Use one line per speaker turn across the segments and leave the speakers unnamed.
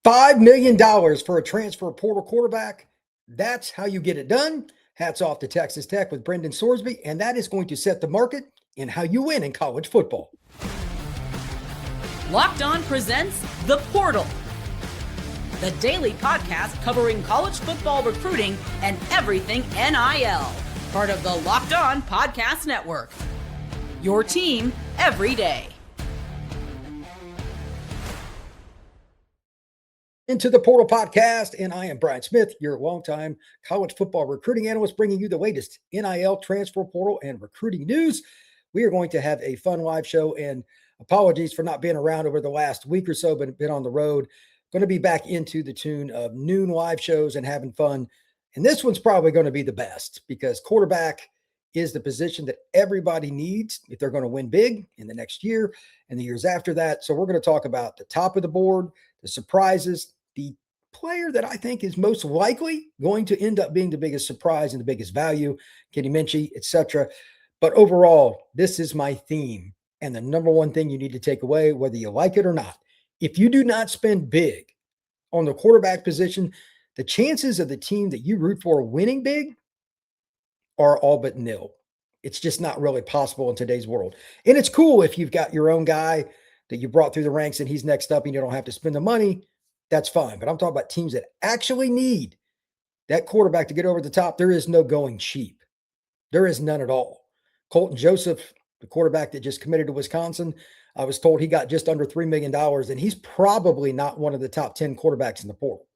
$5 million for a transfer portal quarterback. That's how you get it done. Hats off to Texas Tech with Brendan Sorsby, and that is going to set the market in how you win in college football.
Locked On presents The Portal, the daily podcast covering college football recruiting and everything NIL. Part of the Locked On Podcast Network. Your team every day.
Into the Portal Podcast, and I am Brian Smith, your longtime college football recruiting analyst, bringing you the latest NIL, transfer portal, and recruiting news. We are going to have a fun live show, and apologies for not being around over the last week or so, but been on the road. Going to be back into the tune of noon live shows and having fun. And this one's probably going to be the best because quarterback is the position that everybody needs if they're going to win big in the next year and the years after that. So we're going to talk about the top of the board, the surprises, the player that I think is most likely going to end up being the biggest surprise and the biggest value, Kenny Menchy, etc. But overall, this is my theme. And the number one thing you need to take away, whether you like it or not, if you do not spend big on the quarterback position, the chances of the team that you root for winning big are all but nil. It's just not really possible in today's world. And it's cool if you've got your own guy that you brought through the ranks and he's next up and you don't have to spend the money. That's fine. But I'm talking about teams that actually need that quarterback to get over the top. There is no going cheap. There is none at all. Colton Joseph, the quarterback that just committed to Wisconsin, I was told he got just under $3 million, and he's probably not one of the top 10 quarterbacks in the portal.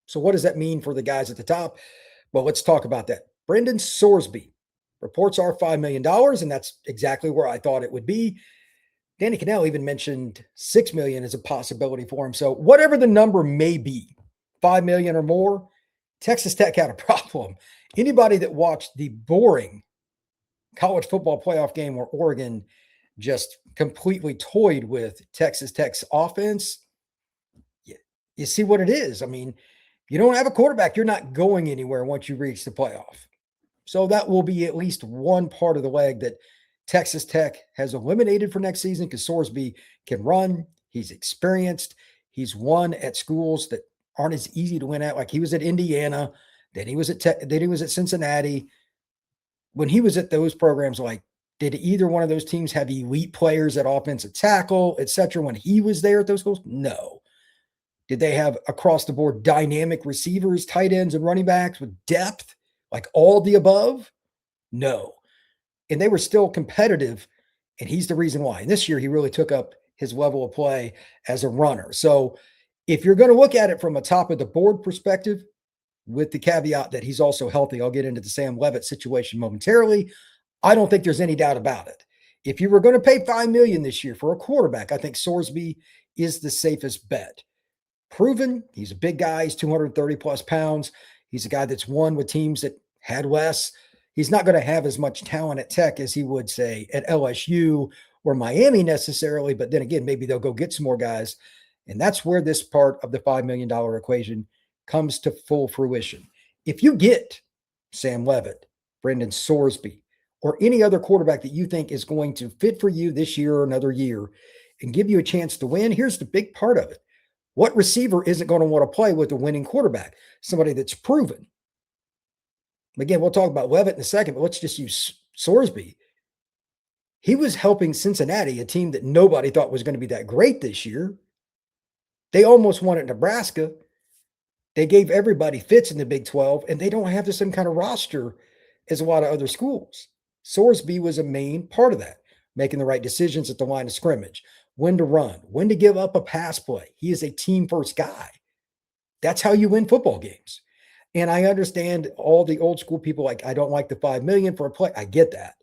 So what does that mean for the guys at the top? Well, let's talk about that. Brendan Sorsby reports are $5 million, and that's exactly where I thought it would be. Danny Cannell even mentioned $6 million as a possibility for him. So whatever the number may be, $5 million or more, Texas Tech had a problem. Anybody that watched the boring college football playoff game where Oregon just completely toyed with Texas Tech's offense, you see what it is. I mean, you don't have a quarterback, you're not going anywhere once you reach the playoff. So that will be at least one part of the leg that Texas Tech has eliminated for next season because Sorsby can run. He's experienced. He's won at schools that aren't as easy to win at. Like he was at Indiana, then he was at Cincinnati. When he was at those programs, like did either one of those teams have elite players at offensive tackle, et cetera, when he was there at those schools? No. Did they have across the board dynamic receivers, tight ends, and running backs with depth, like all the above? No. And they were still competitive, and he's the reason why. And this year, he really took up his level of play as a runner. So if you're going to look at it from a top of the board perspective, with the caveat that he's also healthy, I'll get into the Sam Leavitt situation momentarily. I don't think there's any doubt about it. If you were going to pay $5 million this year for a quarterback, I think Sorsby is the safest bet. Proven, he's a big guy. He's 230 plus pounds. He's a guy that's won with teams that had less. He's not going to have as much talent at Tech as he would, say, at LSU or Miami necessarily. But then again, maybe they'll go get some more guys. And that's where this part of the $5 million equation comes to full fruition. If you get Sam Leavitt, Brendan Sorsby, or any other quarterback that you think is going to fit for you this year or another year and give you a chance to win, here's the big part of it. What receiver isn't going to want to play with a winning quarterback? Somebody that's proven. Again, we'll talk about Leavitt in a second, but let's just use Sorsby. He was helping Cincinnati, a team that nobody thought was going to be that great this year. They almost won at Nebraska. They gave everybody fits in the Big 12, and they don't have the same kind of roster as a lot of other schools. Sorsby was a main part of that, making the right decisions at the line of scrimmage, when to run, when to give up a pass play. He is a team-first guy. That's how you win football games. And I understand all the old school people like, I don't like the $5 million for a play. I get that.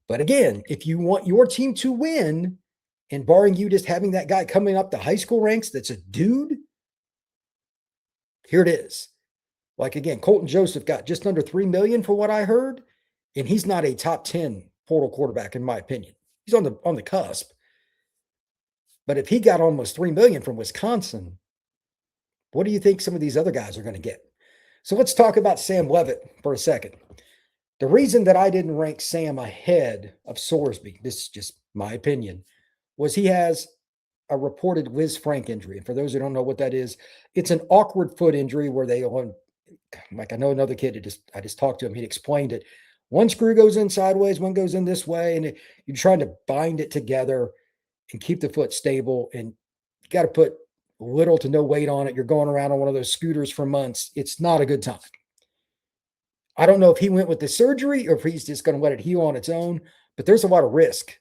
But again, if you want your team to win, and barring you just having that guy coming up the high school ranks that's a dude, here it is. Like again, Colton Joseph got just under $3 million for what I heard, and he's not a top 10 portal quarterback in my opinion. He's on the cusp. But if he got almost $3 million from Wisconsin, what do you think some of these other guys are going to get? So let's talk about Sam Leavitt for a second. The reason that I didn't rank Sam ahead of Sorsby, this is just my opinion, was he has a reported Liz Frank injury. And for those who don't know what that is, it's an awkward foot injury where they, like I know another kid, I just talked to him, he explained it. One screw goes in sideways, one goes in this way, and you're trying to bind it together and keep the foot stable. And you got to put little to no weight on it. You're going around on one of those scooters for months. It's not a good time. I don't know if he went with the surgery or if he's just going to let it heal on its own, but there's a lot of risk.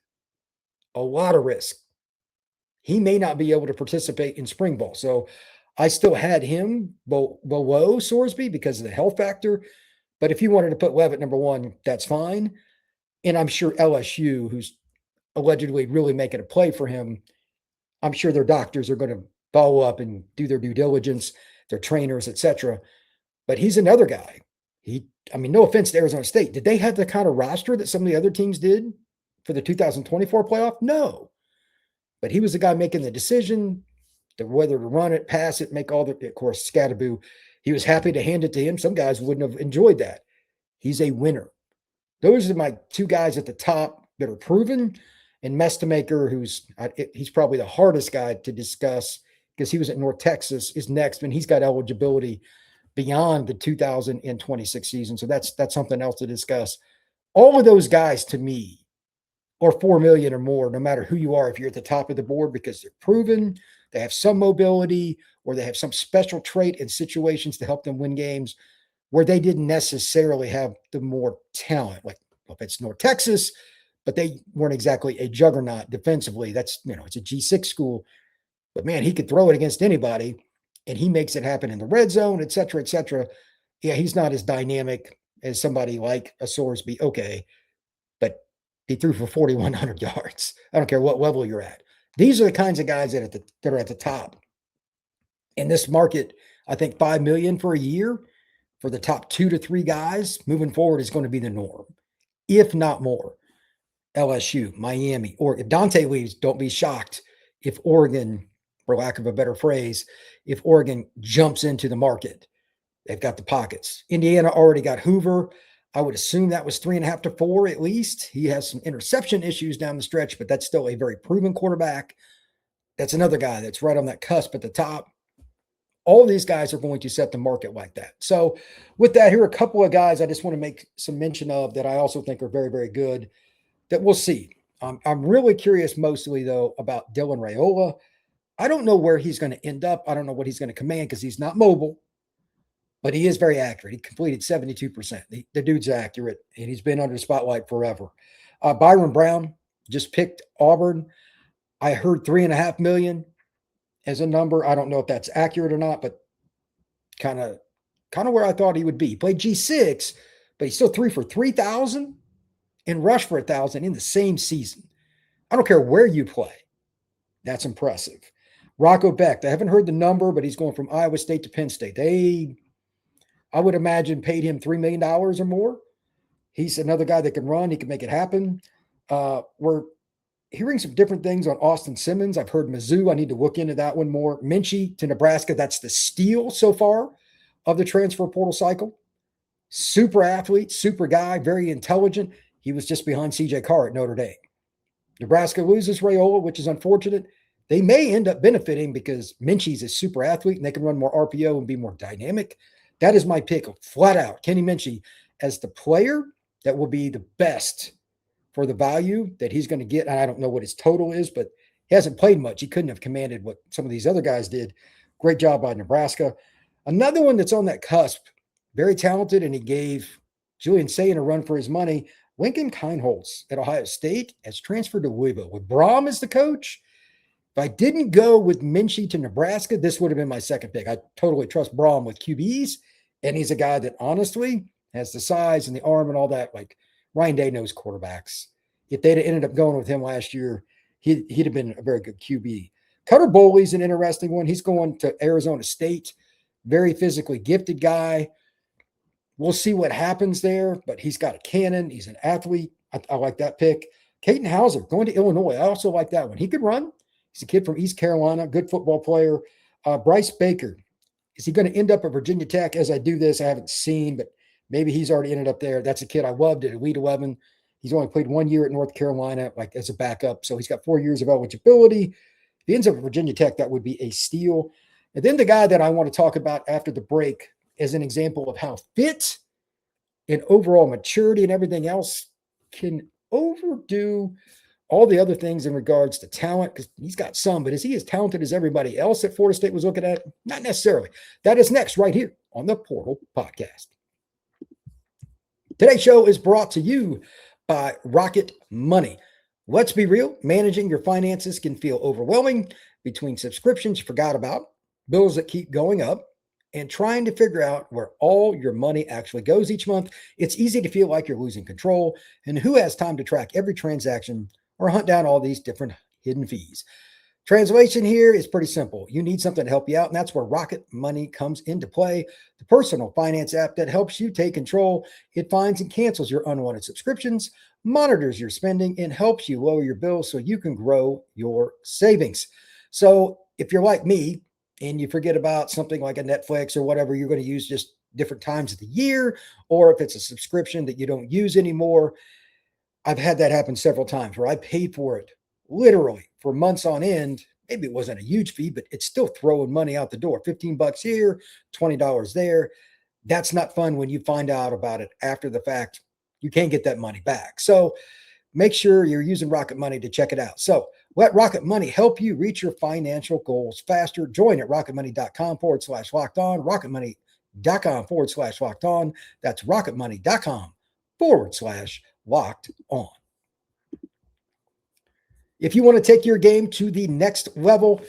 A lot of risk. He may not be able to participate in spring ball. So I still had him below Sorsby because of the health factor. But if you wanted to put Leavitt number one, that's fine. And I'm sure LSU, who's allegedly really making a play for him, I'm sure their doctors are going to follow up and do their due diligence, their trainers, etc. But he's another guy. No offense to Arizona State. Did they have the kind of roster that some of the other teams did for the 2024 playoff? No. But he was the guy making the decision, whether to run it, pass it, make all the, of course, Scatterboo. He was happy to hand it to him. Some guys wouldn't have enjoyed that. He's a winner. Those are my two guys at the top that are proven. And Mestamaker, he's probably the hardest guy to discuss because he was at North Texas, is next, and he's got eligibility beyond the 2026 season. So that's something else to discuss. All of those guys, to me, are 4 million or more, no matter who you are, if you're at the top of the board, because they're proven, they have some mobility, or they have some special trait in situations to help them win games where they didn't necessarily have the more talent. Like, well, if it's North Texas, but they weren't exactly a juggernaut defensively. That's, it's a G6 school, but man, he could throw it against anybody, and he makes it happen in the red zone, et cetera, et cetera. Yeah, he's not as dynamic as somebody like a Sorsby. Okay, but he threw for 4,100 yards. I don't care what level you're at. These are the kinds of guys that are at the top. In this market, I think 5 million for a year for the top 2 to 3 guys moving forward is going to be the norm, if not more. LSU, Miami, or if Dante leaves, don't be shocked if Oregon, for lack of a better phrase, if Oregon jumps into the market. They've got the pockets. Indiana already got Hoover. I would assume that was 3.5 to 4 at least. He has some interception issues down the stretch, but that's still a very proven quarterback. That's another guy that's right on that cusp at the top. All of these guys are going to set the market like that. So with that, here are a couple of guys I just want to make some mention of that I also think are very, very good that we'll see. I'm really curious mostly, though, about Dylan Raiola. I don't know where he's going to end up. I don't know what he's going to command because he's not mobile, but he is very accurate. He completed 72%. The dude's accurate, and he's been under the spotlight forever. Byron Brown just picked Auburn. I heard 3.5 million as a number. I don't know if that's accurate or not, but kind of where I thought he would be. He played G6, but he still threw for 3,000 and rushed for 1,000 in the same season. I don't care where you play. That's impressive. Rocco Beck, I haven't heard the number, but he's going from Iowa State to Penn State. They, I would imagine, paid him $3 million or more. He's another guy that can run. He can make it happen. We're hearing some different things on Austin Simmons. I've heard Mizzou. I need to look into that one more. Menchy to Nebraska. That's the steal so far of the transfer portal cycle. Super athlete, super guy, very intelligent. He was just behind CJ Carr at Notre Dame. Nebraska loses Raiola, which is unfortunate. They may end up benefiting because Menchy's a super athlete and they can run more RPO and be more dynamic. That is my pick, flat out. Kenny Menchy as the player that will be the best for the value that he's going to get. And I don't know what his total is, but he hasn't played much. He couldn't have commanded what some of these other guys did. Great job by Nebraska. Another one that's on that cusp, very talented, and he gave Julian Sayin a run for his money. Lincoln Kienholz at Ohio State has transferred to Louisville with Braum as the coach. If I didn't go with Menchy to Nebraska, this would have been my second pick. I totally trust Braum with QBs, and he's a guy that honestly has the size and the arm and all that. Like Ryan Day knows quarterbacks. If they'd have ended up going with him last year, he'd have been a very good QB. Cutter Boley's an interesting one. He's going to Arizona State. Very physically gifted guy. We'll see what happens there, but he's got a cannon. He's an athlete. I like that pick. Caden Hauser going to Illinois. I also like that one. He could run. He's a kid from East Carolina, good football player. Bryce Baker. Is he going to end up at Virginia Tech? As I do this, I haven't seen, but maybe he's already ended up there. That's a kid I loved at Elite 11. He's only played 1 year at North Carolina, like as a backup. So he's got 4 years of eligibility. he ends up at Virginia Tech, that would be a steal. And then the guy that I want to talk about after the break as an example of how fit and overall maturity and everything else can overdo all the other things in regards to talent, because he's got some, but is he as talented as everybody else that Florida State was looking at? Not necessarily. That is next right here on the Portal Podcast. Today's show is brought to you by Rocket Money. Let's be real, managing your finances can feel overwhelming between subscriptions you forgot about, bills that keep going up, and trying to figure out where all your money actually goes each month. It's easy to feel like you're losing control, and who has time to track every transaction or hunt down all these different hidden fees? Translation here is pretty simple. You need something to help you out, and that's where Rocket Money comes into play. The personal finance app that helps you take control. It finds and cancels your unwanted subscriptions, monitors your spending, and helps you lower your bills so you can grow your savings. So if you're like me and you forget about something like a Netflix or whatever you're going to use just different times of the year, or if it's a subscription that you don't use anymore, I've had that happen several times where I paid for it literally for months on end. Maybe it wasn't a huge fee, but it's still throwing money out the door. $15 here, $20 there. That's not fun when you find out about it after the fact. You can't get that money back. So make sure you're using Rocket Money to check it out. So let Rocket Money help you reach your financial goals faster. Join at rocketmoney.com/locked-on, rocketmoney.com/locked-on. That's rocketmoney.com/locked-on. If you want to take your game to the next level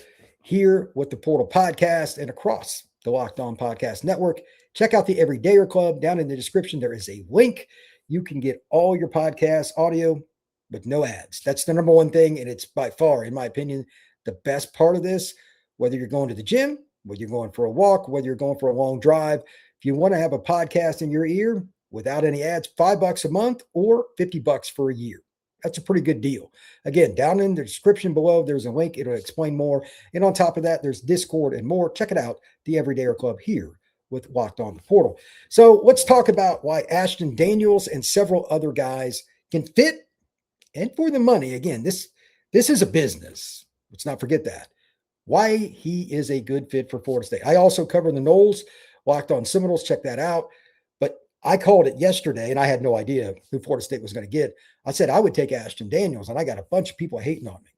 here with the Portal Podcast and across the Locked On Podcast Network, check out the Everydayer Club. Down in the description, there is a link. You can get all your podcast audio with no ads. That's the number one thing, and it's by far, in my opinion, the best part of this. Whether you're going to the gym, whether you're going for a walk, whether you're going for a long drive, if you want to have a podcast in your ear without any ads, $5 a month or $50 for a year. That's a pretty good deal. Again, down in the description below, there's a link. It'll explain more. And on top of that, there's Discord and more. Check it out, the Everydayer Club here with Locked On the Portal. So let's talk about why Ashton Daniels and several other guys can fit, and for the money. Again, this is a business. Let's not forget that. Why he is a good fit for Florida State. I also cover the Noles, Locked On Seminoles. Check that out. But I called it yesterday, and I had no idea who Florida State was going to get. I said I would take Ashton Daniels, and I got a bunch of people hating on me.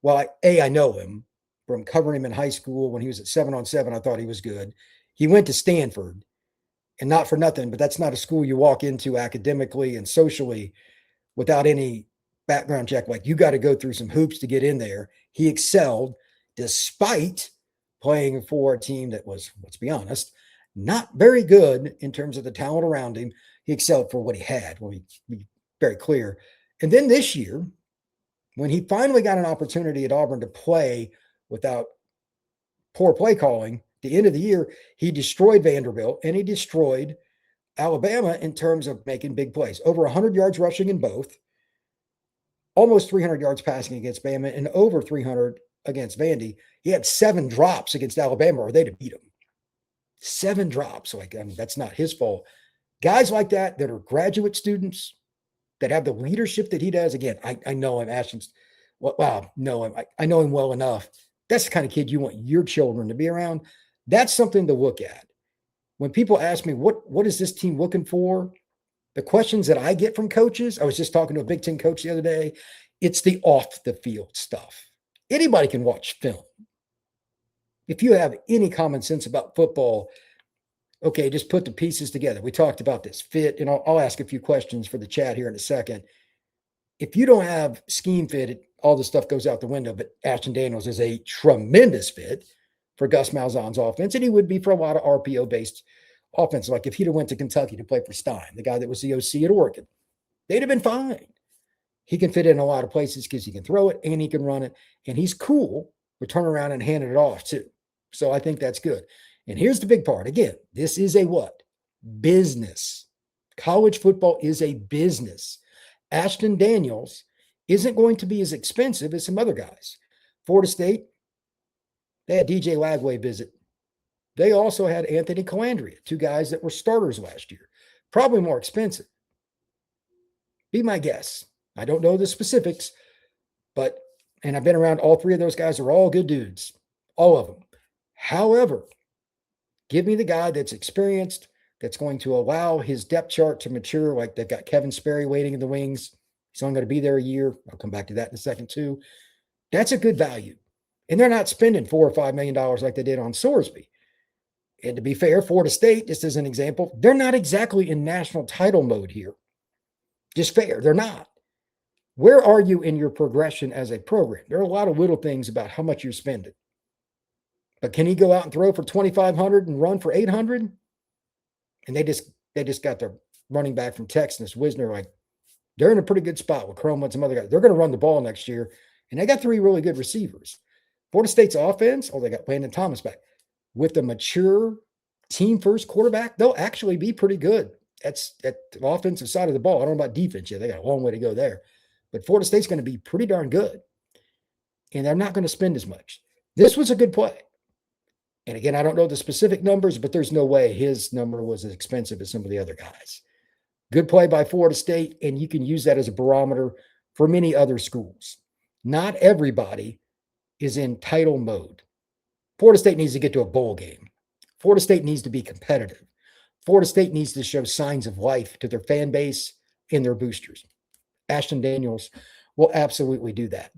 Well, I know him from covering him in high school when he was at 7-on-7. I thought he was good. He went to Stanford, and not for nothing, but that's not a school you walk into academically and socially without any background check. Like, you got to go through some hoops to get in there. He excelled despite playing for a team that was, let's be honest, not very good in terms of the talent around him. He excelled for what he had. Well, be very clear. And then this year, when he finally got an opportunity at Auburn to play without poor play calling, the end of the year, he destroyed Vanderbilt and he destroyed Alabama in terms of making big plays. Over 100 yards rushing in both, almost 300 yards passing against Bama, and over 300 against Vandy. He had 7 drops against Alabama, or they'd have beat him. 7 drops. That's not his fault. Guys like that are graduate students that have the leadership that he does. Again, I know him. Ashton's, know him. I know him well enough. That's the kind of kid you want your children to be around. That's something to look at. When people ask me, what is this team looking for? The questions that I get from coaches, I was just talking to a Big Ten coach the other day, it's the off the field stuff. Anybody can watch film. If you have any common sense about football, okay, just put the pieces together. We talked about this fit, and I'll ask a few questions for the chat here in a second. If you don't have scheme fit, all this stuff goes out the window, but Ashton Daniels is a tremendous fit for Gus Malzahn's offense, and he would be for a lot of RPO-based offense. Like if he'd have went to Kentucky to play for Stein, the guy that was the OC at Oregon, they'd have been fine. He can fit in a lot of places because he can throw it and he can run it, and he's cool with turn around and handing it off too. So I think that's good. And here's the big part. Again, this is a what? Business. College football is a business. Ashton Daniels isn't going to be as expensive as some other guys. Florida State, they had DJ Lagway visit. They also had Anthony Calandria, 2 guys that were starters last year. Probably more expensive. Be my guess. I don't know the specifics, but And I've been around all three of those guys. They're all good dudes, all of them. However, give me the guy that's experienced, that's going to allow his depth chart to mature. Like they've got Kevin Sperry waiting in the wings. He's only going to be there a year. I'll come back to that in a second too. That's a good value. And they're not spending $4 or $5 million like they did on Sorsby. And to be fair, Florida State, just as an example, they're not exactly in national title mode here. Just fair, they're not. Where are you in your progression as a program? There are a lot of little things about how much you're spending. But can he go out and throw for 2,500 and run for 800? And they just got their running back from Texas, Wisner. Like they're in a pretty good spot with Chrome and some other guys. They're going to run the ball next year, and they got three really good receivers. Florida State's offense, they got Landon Thomas back. With a mature team-first quarterback, they'll actually be pretty good. That's at the offensive side of the ball. I don't know about defense yet. They got a long way to go there. But Florida State's going to be pretty darn good. And they're not going to spend as much. This was a good play. And again, I don't know the specific numbers, but there's no way his number was as expensive as some of the other guys. Good play by Florida State, and you can use that as a barometer for many other schools. Not everybody is in title mode. Florida State needs to get to a bowl game. Florida State needs to be competitive. Florida State needs to show signs of life to their fan base and their boosters. Ashton Daniels will absolutely do that.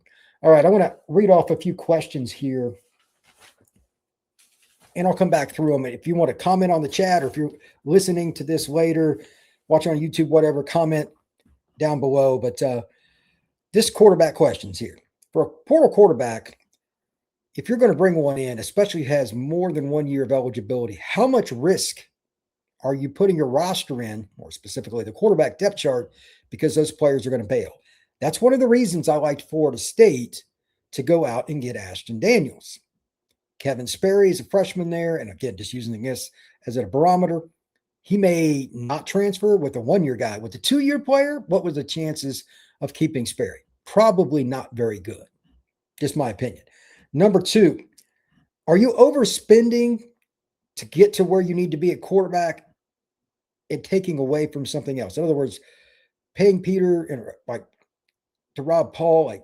All right, I want to read off a few questions here, and I'll come back through them. If you want to comment on the chat, or if you're listening to this later, watching on YouTube, whatever, comment down below. But this quarterback questions here. For a portal quarterback, if you're going to bring one in, especially has more than 1 year of eligibility, how much risk are you putting your roster in, more specifically the quarterback depth chart, because those players are going to bail? That's one of the reasons I liked Florida State to go out and get Ashton Daniels. Kevin Sperry is a freshman there, and again, just using this as a barometer, he may not transfer with a 1 year guy. With a 2 year player, what was the chances of keeping Sperry? Probably not very good. Just my opinion. Number two, are you overspending to get to where you need to be at quarterback and taking away from something else? In other words, paying Peter and like to rob Paul,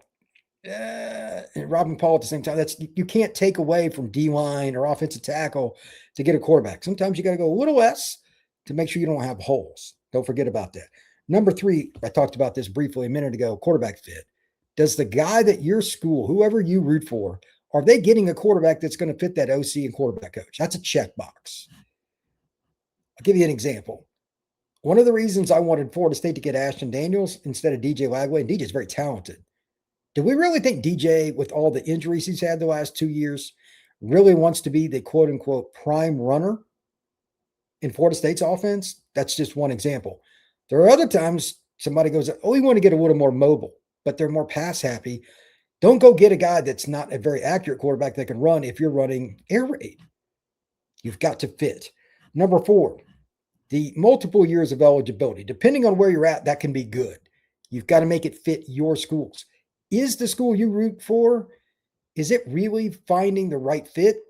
and robbing Paul at the same time. That's, you can't take away from D-line or offensive tackle to get a quarterback. Sometimes you got to go a little less to make sure you don't have holes. Don't forget about that. Number three, I talked about this briefly a minute ago, quarterback fit. Does the guy that your school, whoever you root for, are they getting a quarterback that's going to fit that OC and quarterback coach? That's a checkbox. I'll give you an example. One of the reasons I wanted Florida State to get Ashton Daniels instead of DJ Lagway, and DJ's very talented. Do we really think DJ, with all the injuries he's had the last 2 years, really wants to be the quote-unquote prime runner in Florida State's offense? That's just one example. There are other times somebody goes, oh, we want to get a little more mobile, but they're more pass-happy. Don't go get a guy that's not a very accurate quarterback that can run if you're running air raid. You've got to fit. Number four, the multiple years of eligibility. Depending on where you're at, that can be good. You've got to make it fit your schools. Is the school you root for, is it really finding the right fit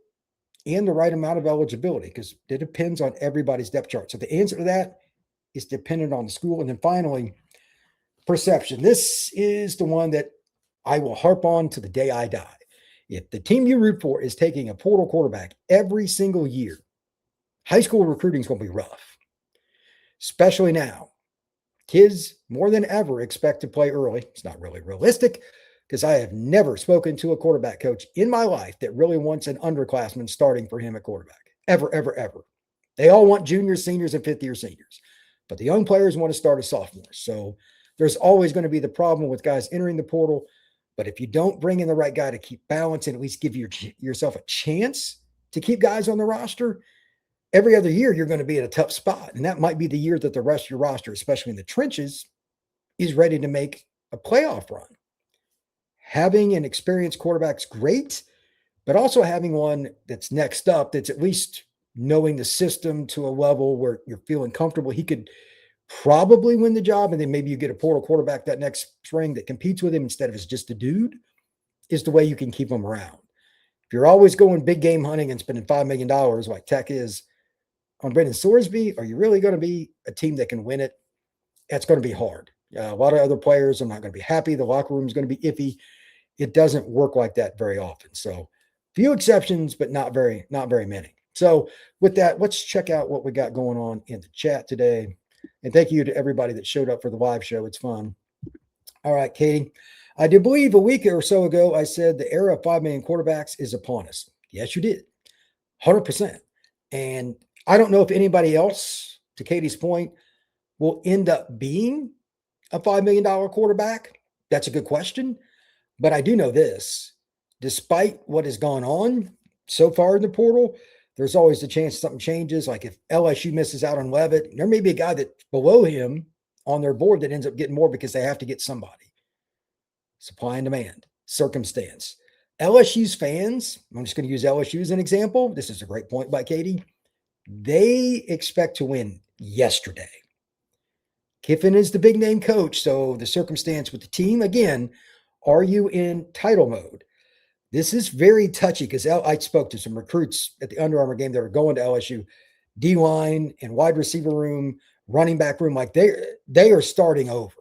and the right amount of eligibility? Because it depends on everybody's depth chart. So the answer to that is dependent on the school. And then finally, perception. This is the one that I will harp on to the day I die. If the team you root for is taking a portal quarterback every single year, high school recruiting is going to be rough, especially now. Kids more than ever expect to play early. It's not really realistic because I have never spoken to a quarterback coach in my life that really wants an underclassman starting for him at quarterback. Ever, ever, ever. They all want juniors, seniors, and fifth-year seniors. But the young players want to start as sophomores. So there's always going to be the problem with guys entering the portal. But if you don't bring in the right guy to keep balance and at least give yourself a chance to keep guys on the roster, every other year you're going to be in a tough spot. And that might be the year that the rest of your roster, especially in the trenches, is ready to make a playoff run. Having an experienced quarterback's great, but also having one that's next up that's at least knowing the system to a level where you're feeling comfortable. He could probably win the job, and then maybe you get a portal quarterback that next spring that competes with him instead of as just a dude, is the way you can keep him around. If you're always going big game hunting and spending $5 million like Tech is on Brendan Sorsby, are you really going to be a team that can win it? That's going to be hard. A lot of other players are not going to be happy. The locker room is going to be iffy. It doesn't work like that very often. So few exceptions, but not very many. So with that, let's check out what we got going on in the chat today. And thank you to everybody that showed up for the live show. It's fun. All right, Katie. I do believe a week or so ago, I said the era of 5 million quarterbacks is upon us. Yes, you did. 100%. And I don't know if anybody else, to Katie's point, will end up being a $5 million quarterback. That's a good question. But I do know this, despite what has gone on so far in the portal, there's always the chance something changes. Like if LSU misses out on Leavitt, there may be a guy that's below him on their board that ends up getting more because they have to get somebody. Supply and demand, circumstance. LSU's fans, I'm just going to use LSU as an example. This is a great point by Katie. They expect to win yesterday. Kiffin is the big name coach. So the circumstance with the team, again, are you in title mode? This is very touchy because I spoke to some recruits at the Under Armour game that were going to LSU, D-line and wide receiver room, running back room. Like they are starting over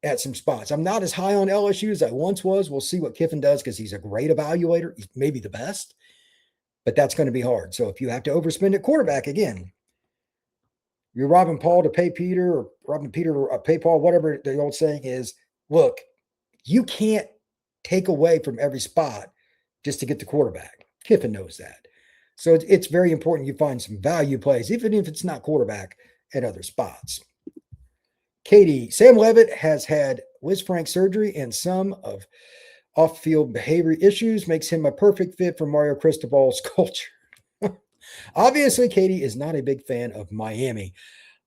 at some spots. I'm not as high on LSU as I once was. We'll see what Kiffin does because he's a great evaluator. He's maybe the best, but that's going to be hard. So if you have to overspend at quarterback, again, you're robbing Paul to pay Peter or robbing Peter to pay Paul, whatever the old saying is. Look, you can't take away from every spot just to get the quarterback. Kiffin knows that. So it's very important you find some value plays, even if it's not quarterback, at other spots. Katie, Sam Leavitt has had Liz Frank surgery and some of off-field behavior issues makes him a perfect fit for Mario Cristobal's culture. Obviously, Katie is not a big fan of Miami.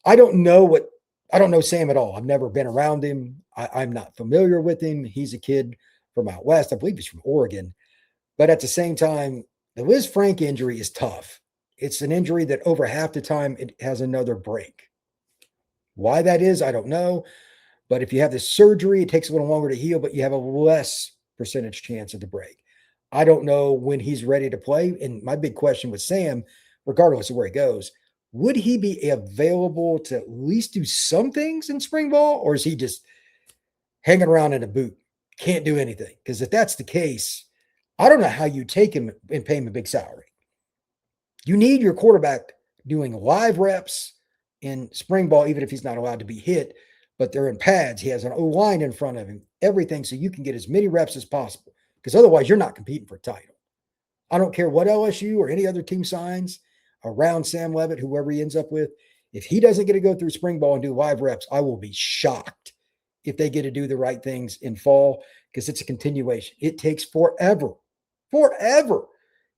I don't know Sam at all. I've never been around him. I'm not familiar with him. He's a kid from out west. I believe he's from Oregon. But at the same time, the Liz Frank injury is tough. It's an injury that over half the time it has another break. Why that is, I don't know. But if you have this surgery, it takes a little longer to heal, but you have a less percentage chance of the break. I don't know when he's ready to play. And my big question with Sam, regardless of where he goes, would he be available to at least do some things in spring ball, or is he just hanging around in a boot, can't do anything? Because if that's the case, I don't know how you take him and pay him a big salary. You need your quarterback doing live reps in spring ball, even if he's not allowed to be hit, but they're in pads. He has an O-line in front of him, everything, so you can get as many reps as possible, because otherwise you're not competing for a title. I don't care what LSU or any other team signs around Sam Leavitt, whoever he ends up with. If he doesn't get to go through spring ball and do live reps, I will be shocked if they get to do the right things in fall, because it's a continuation. It takes forever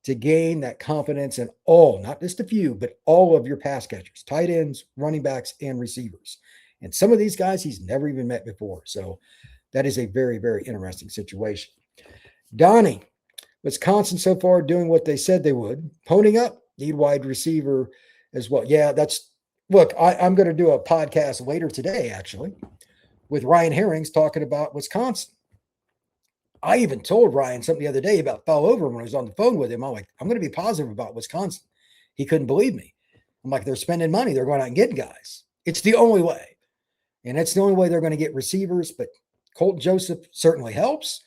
to gain that confidence in all, not just a few, but all of your pass catchers, tight ends, running backs, and receivers. And some of these guys he's never even met before. So that is a very, very interesting situation. Donnie, Wisconsin so far doing what they said they would. Ponying up, need wide receiver as well. Yeah, look, I'm going to do a podcast later today, actually, with Ryan Herrings talking about Wisconsin. I even told Ryan something the other day about fell over when I was on the phone with him. I'm like, I'm going to be positive about Wisconsin. He couldn't believe me. I'm like, they're spending money. They're going out and getting guys. It's the only way. And that's the only way they're going to get receivers. But Colton Joseph certainly helps,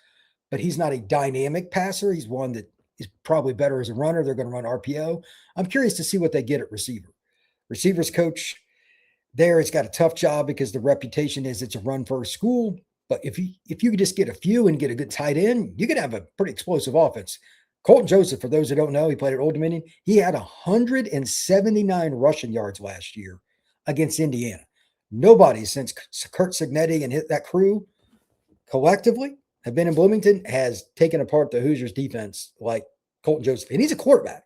but he's not a dynamic passer. He's one that is probably better as a runner. They're going to run RPO. I'm curious to see what they get at receiver. Receivers coach there, it's got a tough job because the reputation is it's a run-first school. But if you could just get a few and get a good tight end, you could have a pretty explosive offense. Colton Joseph, for those who don't know, he played at Old Dominion. He had 179 rushing yards last year against Indiana. Nobody since Kurt Signetti and that crew collectively have been in Bloomington has taken apart the Hoosiers defense like Colton Joseph. And he's a quarterback.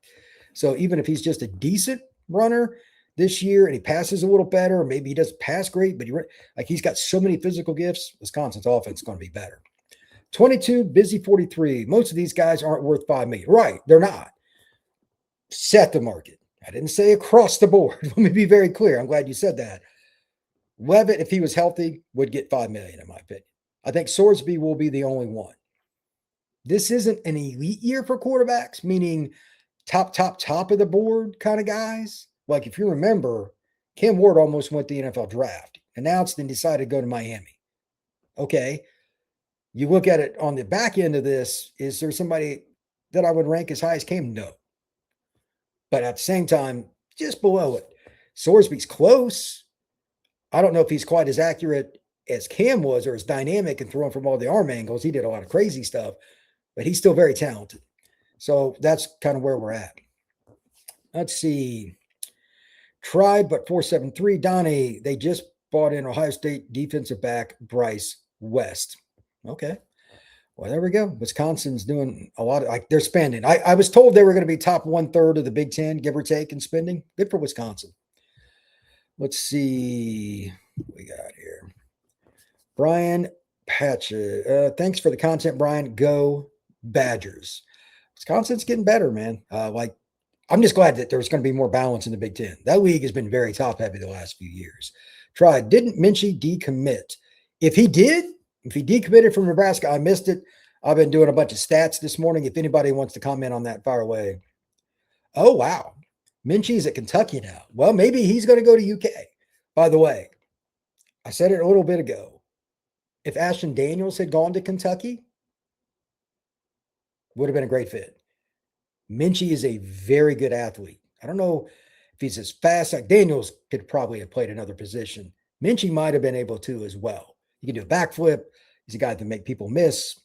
So even if he's just a decent runner this year and he passes a little better, or maybe he doesn't pass great, but he's got so many physical gifts, Wisconsin's offense is going to be better. 22, busy 43. Most of these guys aren't worth $5 million. Right, they're not. Set the market. I didn't say across the board. Let me be very clear. I'm glad you said that. Leavitt, if he was healthy, would get $5 million, in my opinion. I think Sorsby will be the only one. This isn't an elite year for quarterbacks, meaning top of the board kind of guys. Like if you remember, Cam Ward almost went to the NFL draft, announced and decided to go to Miami. Okay. You look at it on the back end of this, is there somebody that I would rank as high as Cam? No. But at the same time, just below it. Sorsby's close. I don't know if he's quite as accurate as Cam was or as dynamic and throwing from all the arm angles. He did a lot of crazy stuff, but he's still very talented. So that's kind of where we're at. Let's see. Tried, but 473. Donnie, they just bought in Ohio State defensive back Bryce West. Okay. Well, there we go. Wisconsin's doing a lot of, like, they're spending. I was told they were going to be top 1/3 of the Big Ten, give or take, in spending. Good for Wisconsin. Let's see what we got here. Brian Patchett. Thanks for the content, Brian. Go Badgers. Wisconsin's getting better, man. I'm just glad that there's going to be more balance in the Big Ten. That league has been very top heavy the last few years. Tried. Didn't Menchy decommit? If he decommitted from Nebraska, I missed it. I've been doing a bunch of stats this morning. If anybody wants to comment on that, fire away. Oh, wow. Menchy's at Kentucky now. Well, maybe he's going to go to UK. By the way, I said it a little bit ago. If Ashton Daniels had gone to Kentucky, would have been a great fit. Menchy is a very good athlete. I don't know if he's as fast. Like Daniels could probably have played another position. Menchy might have been able to as well. He can do a backflip. He's a guy that can make people miss.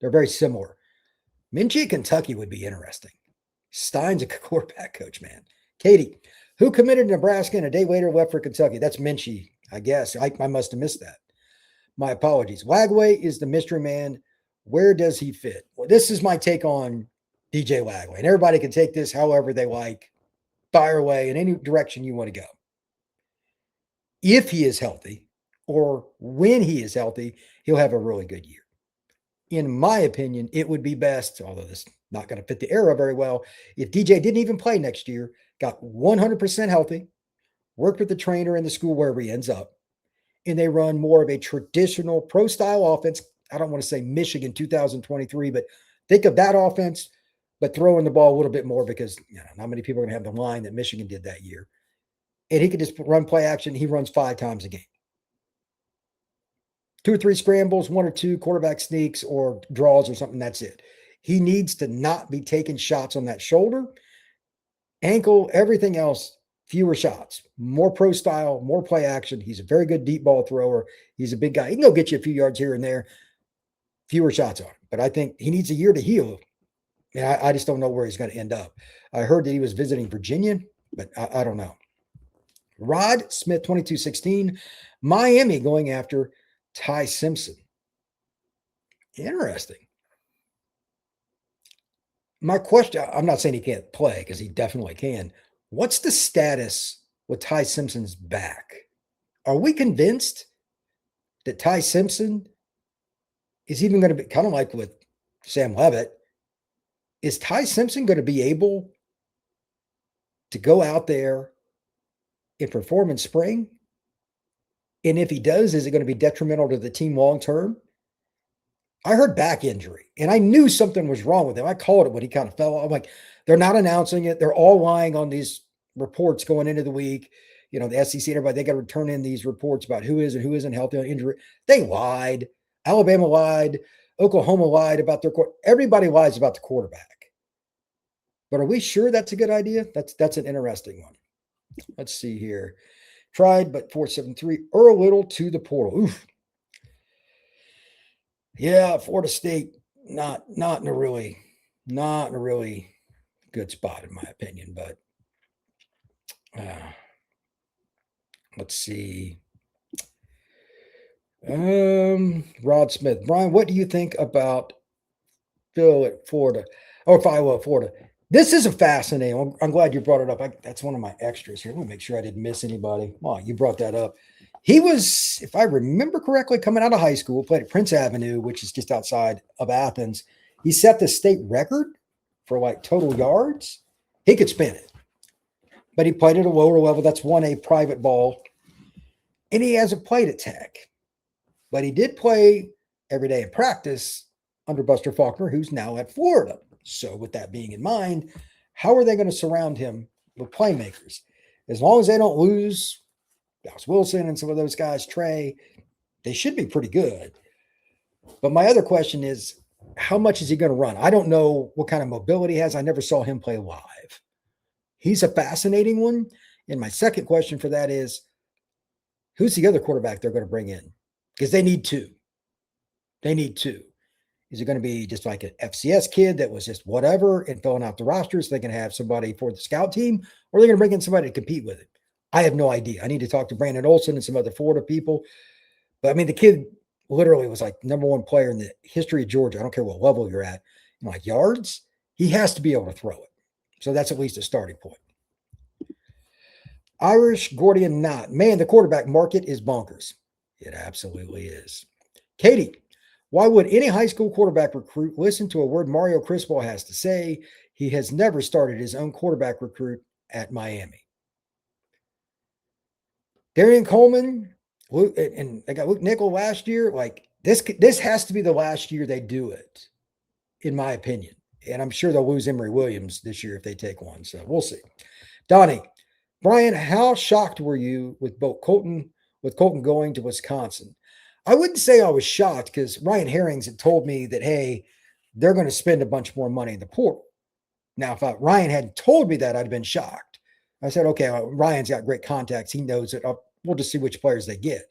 They're very similar. Menchy at Kentucky would be interesting. Stein's a quarterback coach, man. Katie, who committed to Nebraska and a day later left for Kentucky? That's Menchy, I guess. I must have missed that. My apologies. Wagway is the mystery man. Where does he fit? Well, this is my take on DJ Wagway. And everybody can take this however they like. Fire away in any direction you want to go. If he is healthy, or when he is healthy, he'll have a really good year. In my opinion, it would be best, although this is not going to fit the era very well, if DJ didn't even play next year, got 100% healthy, worked with the trainer in the school wherever he ends up, and they run more of a traditional pro-style offense. I don't want to say Michigan 2023, but think of that offense, but throwing the ball a little bit more because not many people are going to have the line that Michigan did that year. And he could just run play action. He runs 5 times a game. 2 or 3 scrambles, 1 or 2 quarterback sneaks or draws or something. That's it. He needs to not be taking shots on that shoulder, ankle, everything else. Fewer shots, more pro style, more play action. He's a very good deep ball thrower. He's a big guy. He can go get you a few yards here and there. Fewer shots on him. But I think he needs a year to heal. And I just don't know where he's going to end up. I heard that he was visiting Virginia, but I don't know. Rod Smith, 2216. Miami going after Ty Simpson. Interesting. My question, I'm not saying he can't play because he definitely can. What's the status with Ty Simpson's back? Are we convinced that Ty Simpson is even going to be kind of like with Sam Leavitt? Is Ty Simpson going to be able to go out there and perform in spring? And if he does, is it going to be detrimental to the team long term? I heard back injury, and I knew something was wrong with him. I called it when he kind of fell. I'm like, they're not announcing it. They're all lying on these reports going into the week. The SEC and everybody, they got to return in these reports about who is and who isn't healthy on injury. They lied. Alabama lied. Oklahoma lied about their court. Everybody lies about the quarterback. But are we sure that's a good idea? That's an interesting one. Let's see here. Tried, but 473. Earl Little to the portal. Oof. Yeah, Florida State, not in a really good spot, in my opinion. But let's see. Rod Smith. Brian, what do you think about Phil at Florida? Or Philo at Florida? This is a fascinating. I'm glad you brought it up. That's one of my extras here. Let me make sure I didn't miss anybody. Wow, you brought that up. He was, if I remember correctly, coming out of high school, played at Prince Avenue, which is just outside of Athens. He set the state record for total yards. He could spin it, but he played at a lower level. That's 1A private ball. And he hasn't played at Tech, but he did play every day in practice under Buster Faulkner, who's now at Florida. So with that being in mind, how are they going to surround him with playmakers? As long as they don't lose Dallas Wilson and some of those guys, Trey, they should be pretty good. But my other question is, how much is he going to run? I don't know what kind of mobility he has. I never saw him play live. He's a fascinating one. And my second question for that is, who's the other quarterback they're going to bring in? Because they need two. They need two. Is it going to be just like an FCS kid that was just whatever and filling out the rosters so they can have somebody for the scout team? Or are they going to bring in somebody to compete with it? I have no idea. I need to talk to Brandon Olson and some other Florida people. But I mean, the kid literally was like number one player in the history of Georgia. I don't care what level you're at. Like yards, he has to be able to throw it. So that's at least a starting point. Irish Gordian Knot. Man, the quarterback market is bonkers. It absolutely is. Katie, why would any high school quarterback recruit listen to a word Mario Cristobal has to say? He has never started his own quarterback recruit at Miami. Darian Coleman, Luke, and they got Luke Nickel last year. Like this has to be the last year they do it, in my opinion. And I'm sure they'll lose Emory Williams this year if they take one. So we'll see. Donnie, Brian, how shocked were you with Colton going to Wisconsin? I wouldn't say I was shocked because Ryan Herrings had told me that, hey, they're going to spend a bunch more money in the portal. Now, if Ryan hadn't told me that, I'd have been shocked. I said, okay, Ryan's got great contacts. He knows it. We'll just see which players they get.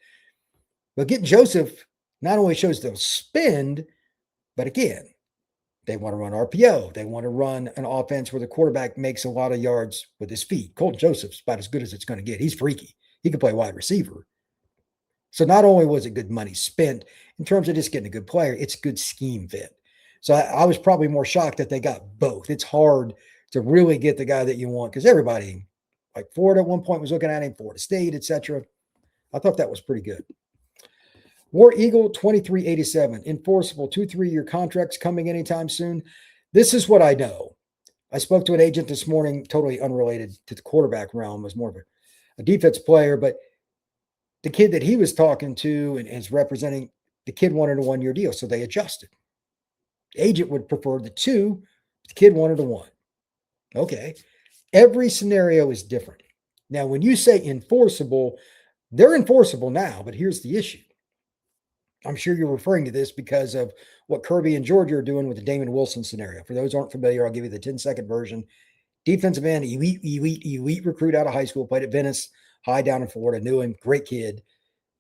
But getting Joseph not only shows they'll spend, but again, they want to run RPO. They want to run an offense where the quarterback makes a lot of yards with his feet. Colton Joseph's about as good as it's going to get. He's freaky. He can play wide receiver. So not only was it good money spent in terms of just getting a good player, it's a good scheme fit. So I was probably more shocked that they got both. It's hard to really get the guy that you want because everybody, like Florida at one point was looking at him, Florida State, etc. I thought that was pretty good. War Eagle 2387, enforceable 2-3-year contracts coming anytime soon. This is what I know. I spoke to an agent this morning, totally unrelated to the quarterback realm, was more of a defense player, but the kid that he was talking to and is representing, the kid wanted a 1-year deal, so they adjusted. The agent would prefer the 2, the kid wanted a 1. Okay. Every scenario is different. Now, when you say enforceable, they're enforceable now, but here's the issue. I'm sure you're referring to this because of what Kirby and Georgia are doing with the Damon Wilson scenario. For those who aren't familiar, I'll give you the 10-second version. Defensive end, elite recruit out of high school, played at Venice High down in Florida, knew him, great kid,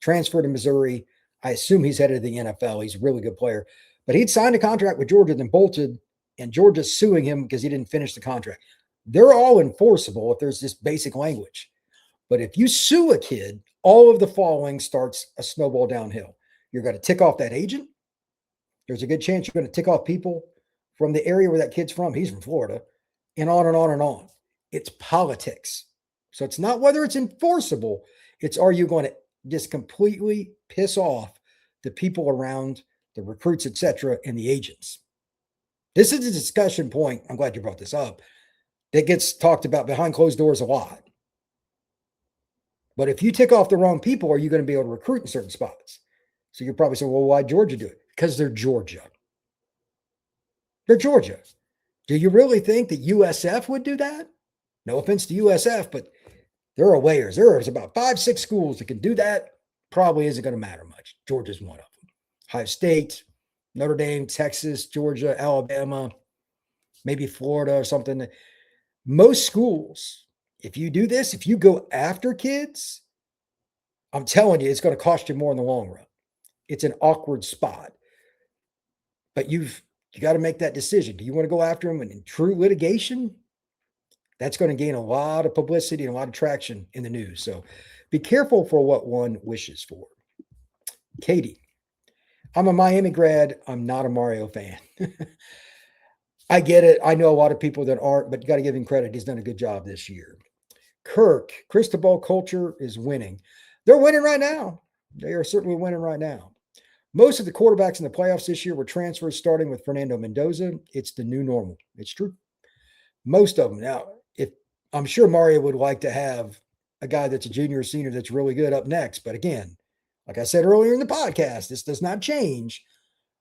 transferred to Missouri. I assume he's headed to the NFL. He's a really good player. But he'd signed a contract with Georgia, then bolted, and Georgia's suing him because he didn't finish the contract. They're all enforceable if there's this basic language. But if you sue a kid, all of the following starts a snowball downhill. You're going to tick off that agent. There's a good chance you're going to tick off people from the area where that kid's from. He's from Florida, and on and on and on. It's politics. So it's not whether it's enforceable. It's are you going to just completely piss off the people around, the recruits, etc., and the agents. This is a discussion point. I'm glad you brought this up. That gets talked about behind closed doors a lot. But if you tick off the wrong people, are you going to be able to recruit in certain spots? So you're probably saying, well, why Georgia do it? Because they're Georgia. They're Georgia. Do you really think that USF would do that? No offense to USF, but there are layers. There's about 5-6 schools that can do that. Probably isn't going to matter much. Georgia's one of them. Ohio State, Notre Dame, Texas, Georgia, Alabama, maybe Florida or something. Most schools, if you do this, if you go after kids, I'm telling you, it's going to cost you more in the long run. It's an awkward spot. But you got to make that decision. Do you want to go after them in true litigation? That's going to gain a lot of publicity and a lot of traction in the news. So be careful for what one wishes for. Katie, I'm a Miami grad. I'm not a Mario fan. I get it. I know a lot of people that aren't, but you got to give him credit. He's done a good job this year. Kirk, Cristobal culture is winning. They're winning right now. They are certainly winning right now. Most of the quarterbacks in the playoffs this year were transfers, starting with Fernando Mendoza. It's the new normal. It's true. Most of them. Now, I'm sure Mario would like to have a guy that's a junior or senior that's really good up next. But again, like I said earlier in the podcast, this does not change.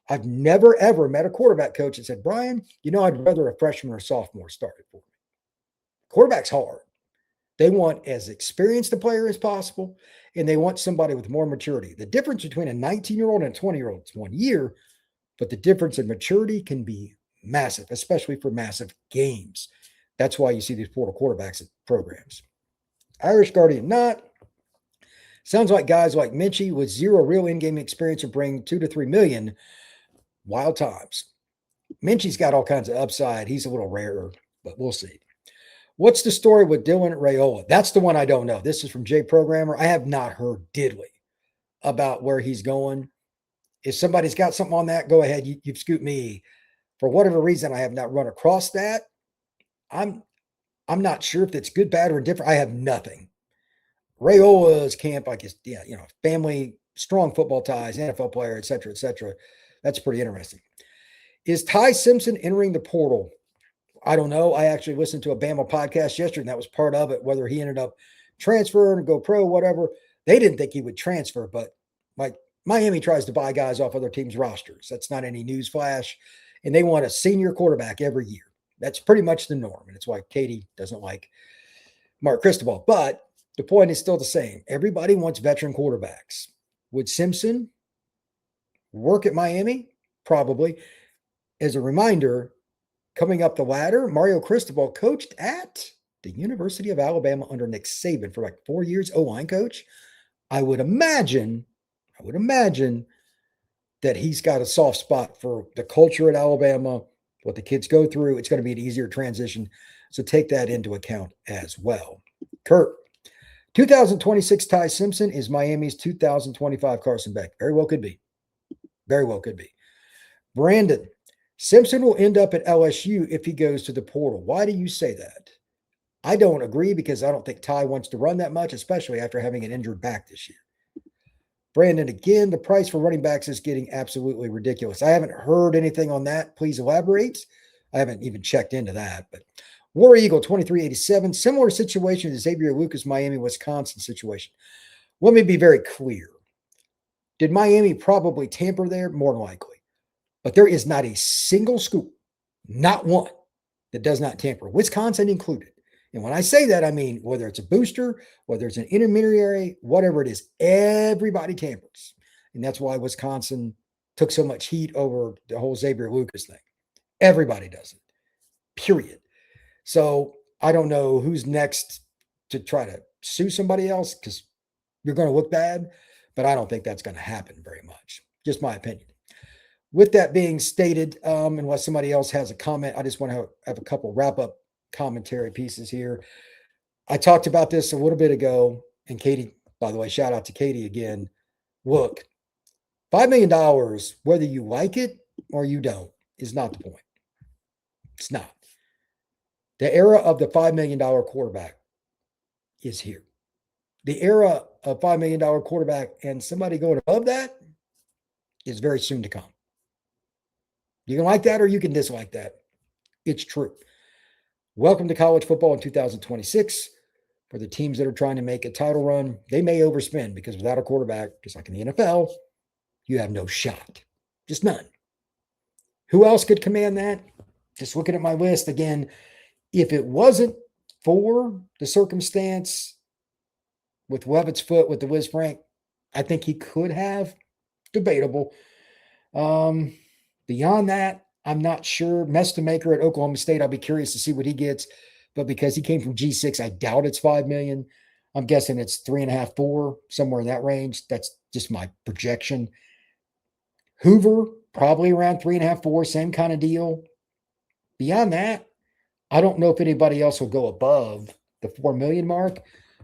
I've never, ever met a quarterback coach that said, Brian, I'd rather a freshman or a sophomore started for me. Quarterback's hard. They want as experienced a player as possible, and they want somebody with more maturity. The difference between a 19-year-old and a 20-year-old is 1 year, but the difference in maturity can be massive, especially for massive games. That's why you see these portal quarterbacks at programs. Irish Guardian not. Sounds like guys like Menchy with zero real in-game experience are bringing $2 to $3 million. Wild times. Menchy's got all kinds of upside. He's a little rarer, but we'll see. What's the story with Dylan Raiola? That's the one I don't know. This is from Jay Programmer. I have not heard diddly about where he's going. If somebody's got something on that, go ahead. You've scooped me. For whatever reason, I have not run across that. I'm not sure if it's good, bad, or indifferent. I have nothing. Raiola's camp, like his, family, strong football ties, NFL player, et cetera, et cetera. That's pretty interesting. Is Ty Simpson entering the portal? I don't know. I actually listened to a Bama podcast yesterday, and that was part of it, whether he ended up transferring, go pro, whatever. They didn't think he would transfer, but like Miami tries to buy guys off other teams' rosters. That's not any news flash. And they want a senior quarterback every year. That's pretty much the norm. And it's why Katie doesn't like Mario Cristobal. But the point is still the same. Everybody wants veteran quarterbacks. Would Simpson work at Miami? Probably. As a reminder, coming up the ladder, Mario Cristobal coached at the University of Alabama under Nick Saban for like 4 years, O-line coach. I would imagine that he's got a soft spot for the culture at Alabama, what the kids go through. It's going to be an easier transition. So take that into account as well. Kurt, 2026 Ty Simpson is Miami's 2025 Carson Beck. Very well could be. Very well could be. Brandon, Simpson will end up at LSU if he goes to the portal. Why do you say that? I don't agree because I don't think Ty wants to run that much, especially after having an injured back this year. Brandon, again, the price for running backs is getting absolutely ridiculous. I haven't heard anything on that. Please elaborate. I haven't even checked into that. But War Eagle 2387, similar situation to Xavier Lucas, Miami, Wisconsin situation. Let me be very clear. Did Miami probably tamper there? More than likely. But there is not a single school, not one, that does not tamper, Wisconsin included. And when I say that, I mean whether it's a booster, whether it's an intermediary, whatever it is, everybody tampers. And that's why Wisconsin took so much heat over the whole Xavier Lucas thing. Everybody does it, period. So I don't know who's next to try to sue somebody else because you're going to look bad, but I don't think that's going to happen very much. Just my opinion. With that being stated, unless somebody else has a comment, I just want to have a couple wrap-up commentary pieces here. I talked about this a little bit ago, and Katie, by the way, shout out to Katie again. Look, $5 million, whether you like it or you don't, is not the point. It's not. The era of the $5 million quarterback is here. The era of $5 million quarterback and somebody going above that is very soon to come. You can like that or you can dislike that. It's true. Welcome to college football in 2026. For the teams that are trying to make a title run, they may overspend because without a quarterback, just like in the NFL, you have no shot. Just none. Who else could command that? Just looking at my list again, if it wasn't for the circumstance with Levitt's foot with the Wiz Frank, I think he could have. Debatable. Beyond that, I'm not sure. Mestamaker at Oklahoma State, I'll be curious to see what he gets. But because he came from G6, I doubt it's $5 million. I'm guessing it's 3.5, 4, somewhere in that range. That's just my projection. Hoover, probably around 3.5, 4, same kind of deal. Beyond that, I don't know if anybody else will go above the 4 million mark,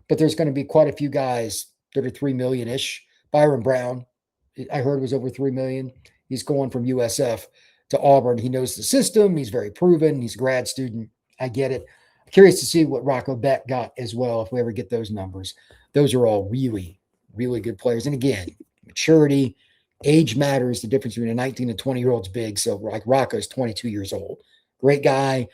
but there's going to be quite a few guys that are 3 million-ish. Byron Brown, I heard was over 3 million. He's going from USF to Auburn. He knows the system. He's very proven. He's a grad student. I get it. I'm curious to see what Rocco Beck got as well, if we ever get those numbers. Those are all really, really good players. And again, maturity, age matters. The difference between a 19 and 20-year-old is big. So like Rocco's 22 years old. Great guy.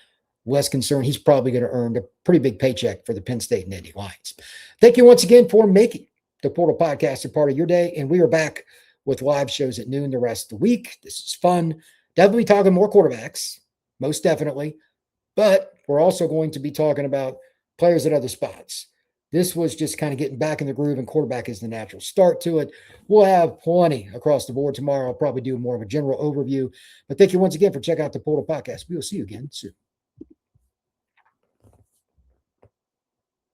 Less concerned. He's probably going to earn a pretty big paycheck for the Penn State and Indy Lions. Thank you once again for making the Portal Podcast a part of your day. And we are back with live shows at noon the rest of the week. This is fun. Definitely talking more quarterbacks, most definitely. But we're also going to be talking about players at other spots. This was just kind of getting back in the groove, and quarterback is the natural start to it. We'll have plenty across the board tomorrow. I'll probably do more of a general overview. But thank you once again for checking out the Portal Podcast. We will see you again soon.